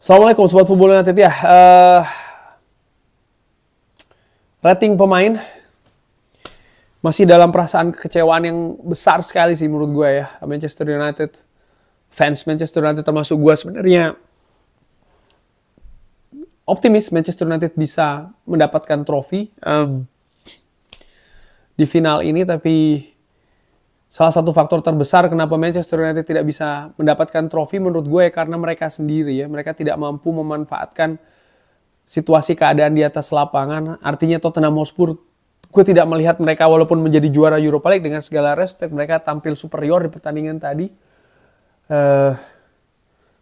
Assalamualaikum Sobat Football United ya. Rating pemain masih dalam perasaan kekecewaan yang besar sekali sih menurut gue ya. Manchester United, fans Manchester United termasuk gue sebenarnya optimis Manchester United bisa mendapatkan trofi di final ini, tapi salah satu faktor terbesar kenapa Manchester United tidak bisa mendapatkan trofi menurut gue karena mereka sendiri ya. Mereka tidak mampu memanfaatkan situasi keadaan di atas lapangan. Artinya Tottenham Hotspur, gue tidak melihat mereka walaupun menjadi juara Europa League dengan segala respect, mereka tampil superior di pertandingan tadi.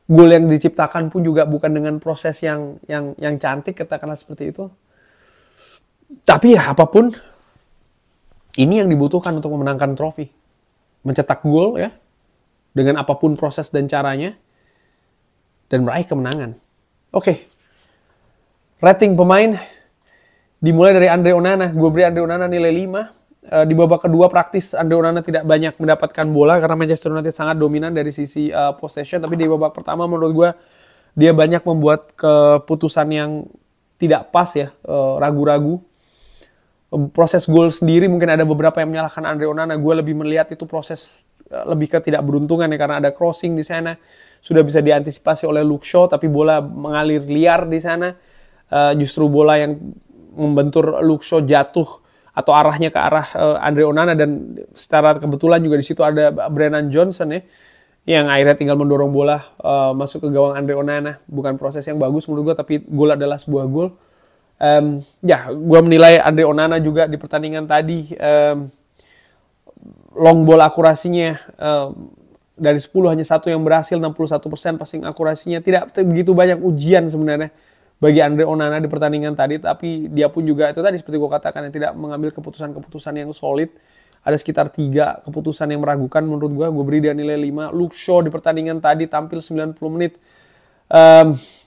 Gol yang diciptakan pun juga bukan dengan proses yang cantik, katakanlah seperti itu. Tapi ya apapun, ini yang dibutuhkan untuk memenangkan trofi. Mencetak gol ya, dengan apapun proses dan caranya, dan meraih kemenangan. Oke. Rating pemain dimulai dari Andre Onana. Gue beri Andre Onana nilai 5. Di babak kedua praktis Andre Onana tidak banyak mendapatkan bola karena Manchester United sangat dominan dari sisi possession. Tapi di babak pertama menurut gue dia banyak membuat keputusan yang tidak pas ya, ragu-ragu. Proses gol sendiri mungkin ada beberapa yang menyalahkan Andre Onana. Gue lebih melihat itu proses lebih ke tidak beruntungan ya, karena ada crossing di sana. Sudah bisa diantisipasi oleh Luke Shaw, tapi bola mengalir liar di sana. Justru bola yang membentur Luke Shaw jatuh atau arahnya ke arah Andre Onana, dan secara kebetulan juga di situ ada Brennan Johnson ya, yang akhirnya tinggal mendorong bola masuk ke gawang Andre Onana. Bukan proses yang bagus menurut gue, tapi gol adalah sebuah gol. Gue menilai Andre Onana juga di pertandingan tadi, long ball akurasinya dari 10 hanya 1 yang berhasil, 61% passing akurasinya. Tidak begitu banyak ujian sebenarnya bagi Andre Onana di pertandingan tadi, tapi dia pun juga itu tadi seperti gue katakan, yang tidak mengambil keputusan-keputusan yang solid. Ada sekitar 3 keputusan yang meragukan menurut gue beri dia nilai 5. Luke Shaw di pertandingan tadi tampil 90 menit.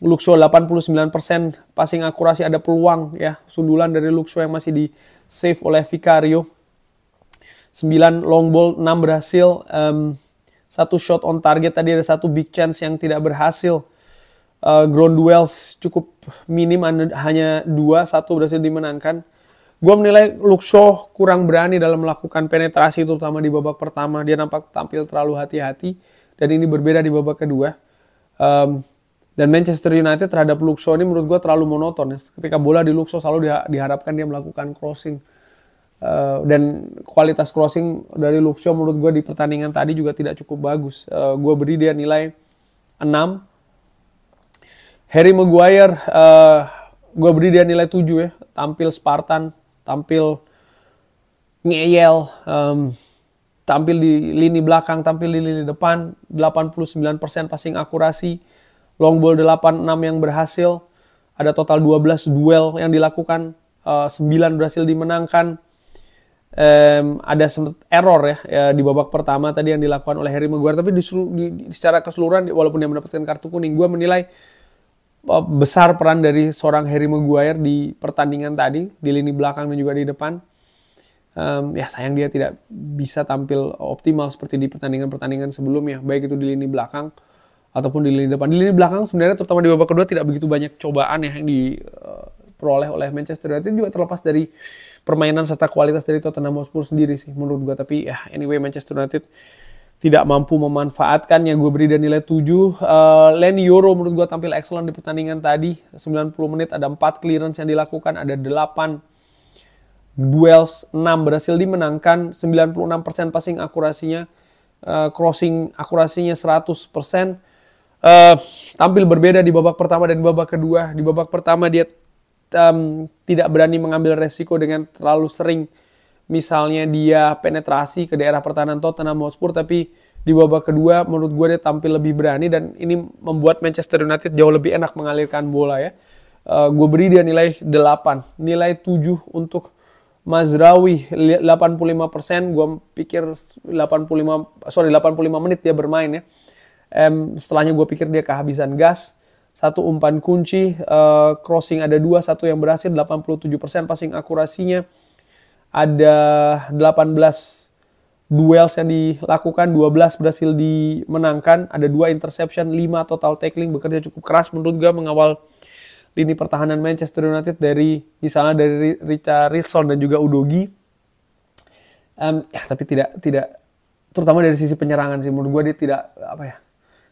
Luke Shaw 89% passing akurasi, ada peluang ya, sundulan dari Luke Shaw yang masih di save oleh Vicario. 9 long ball, 6 berhasil, 1 shot on target, tadi ada 1 big chance yang tidak berhasil. Ground duels cukup minim, hanya 2, 1 berhasil dimenangkan. Gue menilai Luke Shaw kurang berani dalam melakukan penetrasi, terutama di babak pertama. Dia nampak tampil terlalu hati-hati, dan ini berbeda di babak kedua. Dan Manchester United terhadap Luke Shaw ini menurut gue terlalu monoton ya. Ketika bola di Luke Shaw selalu diharapkan dia melakukan crossing. Dan kualitas crossing dari Luke Shaw menurut gue di pertandingan tadi juga tidak cukup bagus. Gue beri dia nilai 6. Harry Maguire, gue beri dia nilai 7 ya. Tampil Spartan, tampil ngeyel, tampil di lini belakang, tampil di lini depan. 89% passing akurasi. Long ball 86 yang berhasil. Ada total 12 duel yang dilakukan. 9 berhasil dimenangkan. Ada error ya di babak pertama tadi yang dilakukan oleh Harry Maguire. Tapi secara keseluruhan walaupun dia mendapatkan kartu kuning, gue menilai besar peran dari seorang Harry Maguire di pertandingan tadi. Di lini belakang dan juga di depan. Sayang dia tidak bisa tampil optimal seperti di pertandingan-pertandingan sebelumnya. Baik itu di lini belakang ataupun di lini depan. Di lini belakang sebenarnya terutama di babak kedua tidak begitu banyak cobaan yang diperoleh oleh Manchester United, juga terlepas dari permainan serta kualitas dari Tottenham Hotspur sendiri sih menurut gue. Tapi ya anyway, Manchester United tidak mampu memanfaatkannya. Gue beri dia nilai 7. Leny Yoro menurut gue tampil excellent di pertandingan tadi. 90 menit ada 4 clearance yang dilakukan, ada 8 duels, 6 berhasil dimenangkan, 96% passing akurasinya, crossing akurasinya 100%. Tampil berbeda di babak pertama dan babak kedua. Di babak pertama dia tidak berani mengambil resiko dengan terlalu sering, misalnya dia penetrasi ke daerah pertahanan Tottenham Hotspur, tapi di babak kedua menurut gue dia tampil lebih berani, dan ini membuat Manchester United jauh lebih enak mengalirkan bola ya. Gue beri dia nilai 8. Nilai 7 untuk Mazraoui, 85%. Gue pikir 85 menit dia bermain ya. Setelahnya gue pikir dia kehabisan gas. 1 umpan kunci, crossing ada 2, 1 yang berhasil, 87% passing akurasinya. Ada 18 duels yang dilakukan, 12 berhasil dimenangkan, ada 2 interception, 5 total tackling, bekerja cukup keras menurut gue mengawal lini pertahanan Manchester United dari misalnya dari Richarlison dan juga Udogie. Tapi tidak terutama dari sisi penyerangan sih menurut gue dia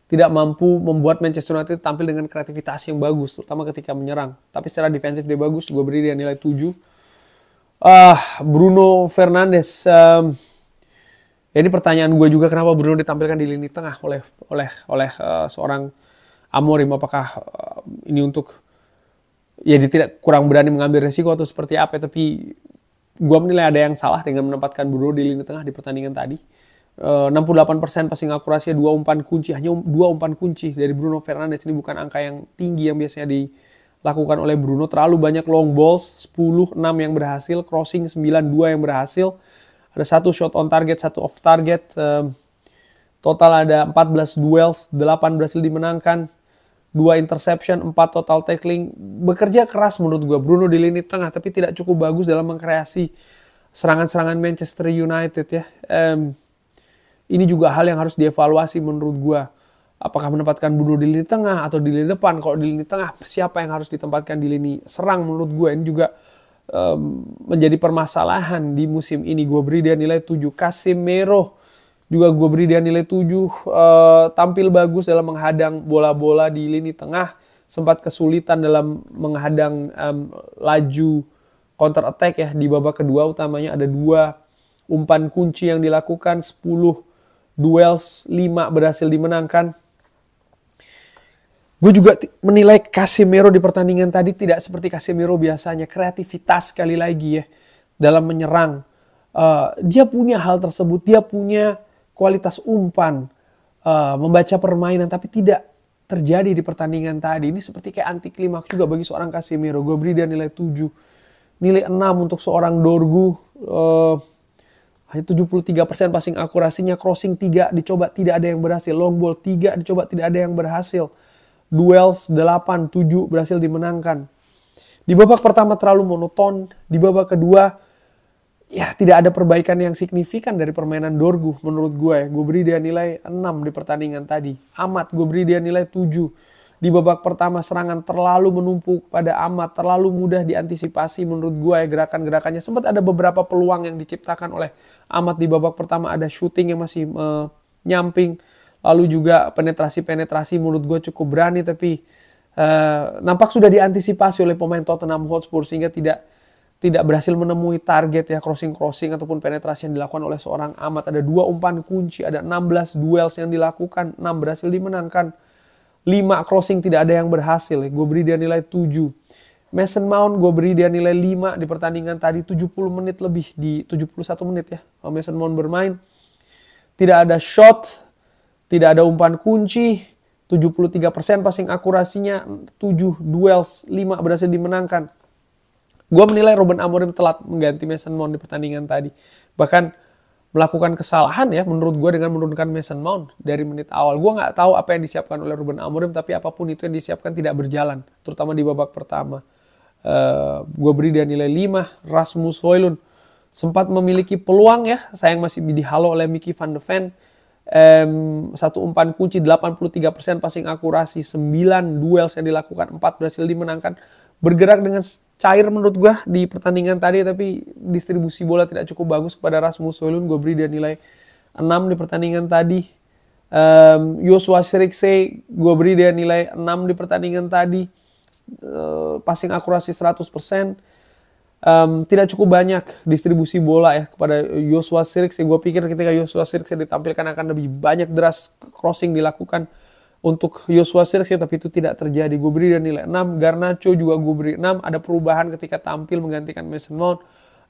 tidak mampu membuat Manchester United tampil dengan kreativitas yang bagus, terutama ketika menyerang. Tapi secara defensif dia bagus, gue beri dia nilai 7. Bruno Fernandes, ini pertanyaan gue juga, kenapa Bruno ditampilkan di lini tengah oleh seorang Amorim? Apakah ini untuk dia tidak kurang berani mengambil resiko atau seperti apa? Tapi gue menilai ada yang salah dengan menempatkan Bruno di lini tengah di pertandingan tadi. 68% passing akurasi, 2 umpan kunci, hanya 2 umpan kunci dari Bruno Fernandes. Ini bukan angka yang tinggi yang biasanya dilakukan oleh Bruno. Terlalu banyak long balls, 10-6 yang berhasil, crossing 9-2 yang berhasil. Ada 1 shot on target, 1 off target. Total ada 14 duels, 8 berhasil dimenangkan, 2 interception, 4 total tackling. Bekerja keras menurut gue Bruno di lini tengah, tapi tidak cukup bagus dalam mengkreasi serangan-serangan Manchester United ya. Ini juga hal yang harus dievaluasi menurut gue. Apakah menempatkan Bruno di lini tengah atau di lini depan? Kalau di lini tengah, siapa yang harus ditempatkan di lini serang menurut gue? Ini juga menjadi permasalahan di musim ini. Gue beri dia nilai 7. Casemiro juga gue beri dia nilai 7. Tampil bagus dalam menghadang bola-bola di lini tengah. Sempat kesulitan dalam menghadang laju counter attack ya di babak kedua. Utamanya ada 2 umpan kunci yang dilakukan, 10 duels, 5 berhasil dimenangkan. Gue juga menilai Casemiro di pertandingan tadi tidak seperti Casemiro biasanya. Kreativitas sekali lagi ya dalam menyerang. Dia punya hal tersebut, dia punya kualitas umpan, membaca permainan, tapi tidak terjadi di pertandingan tadi. Ini seperti kayak anti klimaks juga bagi seorang Casemiro. Gue beri dia nilai 7. Nilai 6 untuk seorang Dorgu. Hanya 73% passing akurasinya, crossing 3 dicoba tidak ada yang berhasil, long ball 3 dicoba tidak ada yang berhasil, duels 8, 7 berhasil dimenangkan. Di babak pertama terlalu monoton, di babak kedua ya tidak ada perbaikan yang signifikan dari permainan Dorgu menurut gue. Gue beri dia nilai 6 di pertandingan tadi. Amat gue beri dia nilai 7. Di babak pertama serangan terlalu menumpuk pada Amat, terlalu mudah diantisipasi menurut gue ya gerakan-gerakannya. Sempat ada beberapa peluang yang diciptakan oleh Amat di babak pertama, ada shooting yang masih nyamping, lalu juga penetrasi menurut gue cukup berani, tapi nampak sudah diantisipasi oleh pemain Tottenham Hotspur sehingga tidak berhasil menemui target ya, crossing ataupun penetrasi yang dilakukan oleh seorang Amat. Ada 2 umpan kunci, ada 16 duels yang dilakukan, 6 berhasil dimenangkan. 5 crossing tidak ada yang berhasil. Gue beri dia nilai 7. Mason Mount gue beri dia nilai 5 di pertandingan tadi. 70 menit lebih, di 71 menit ya Mason Mount bermain. Tidak ada shot, tidak ada umpan kunci, 73% passing akurasinya, 7 duels, 5 berhasil dimenangkan. Gue menilai Ruben Amorim telat mengganti Mason Mount di pertandingan tadi. Bahkan melakukan kesalahan ya menurut gue dengan menurunkan Mason Mount dari menit awal. Gue nggak tahu apa yang disiapkan oleh Ruben Amorim, tapi apapun itu yang disiapkan tidak berjalan, terutama di babak pertama. Gue beri dia nilai 5. Rasmus Højlund sempat memiliki peluang ya, sayang masih dihalau oleh Mickey van de Ven. 1 umpan kunci, 83% passing akurasi, 9 duels yang dilakukan, 4 berhasil dimenangkan. Bergerak dengan cair menurut gue di pertandingan tadi, tapi distribusi bola tidak cukup bagus kepada Rasmus Højlund. Gue beri dia nilai 6 di pertandingan tadi. Joshua Zirkzee gue beri dia nilai 6 di pertandingan tadi. Passing akurasi 100%. Tidak cukup banyak distribusi bola ya kepada Joshua Zirkzee. Gue pikir ketika Joshua Zirkzee ditampilkan akan lebih banyak deras crossing dilakukan untuk Joshua Zirkzee, tapi itu tidak terjadi. Gue beri dia nilai 6. Garnacho juga gue beri 6. Ada perubahan ketika tampil menggantikan Mason Mount.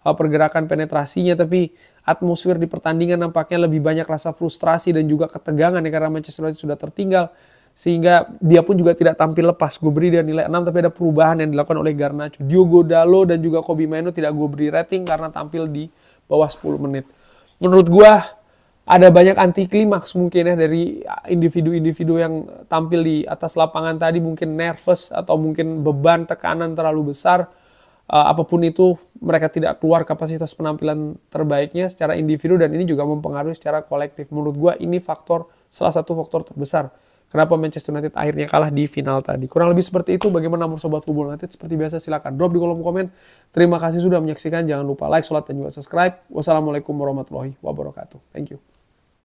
Pergerakan penetrasinya, tapi atmosfer di pertandingan nampaknya lebih banyak rasa frustrasi dan juga ketegangan ya, karena Manchester United sudah tertinggal. Sehingga dia pun juga tidak tampil lepas. Gue beri dia nilai 6, tapi ada perubahan yang dilakukan oleh Garnacho. Diogo Dalot dan juga Kobbie Mainoo tidak gue beri rating karena tampil di bawah 10 menit. Menurut gue ada banyak anti klimaks mungkin ya dari individu-individu yang tampil di atas lapangan tadi. Mungkin nervous atau mungkin beban tekanan terlalu besar. apapun itu mereka tidak keluar kapasitas penampilan terbaiknya secara individu, dan ini juga mempengaruhi secara kolektif. Menurut gue ini salah satu faktor terbesar kenapa Manchester United akhirnya kalah di final tadi. Kurang lebih seperti itu. Bagaimana menurut Sobat Football United? Seperti biasa silakan drop di kolom komen. Terima kasih sudah menyaksikan. Jangan lupa like, share, dan juga subscribe. Wassalamualaikum warahmatullahi wabarakatuh. Thank you.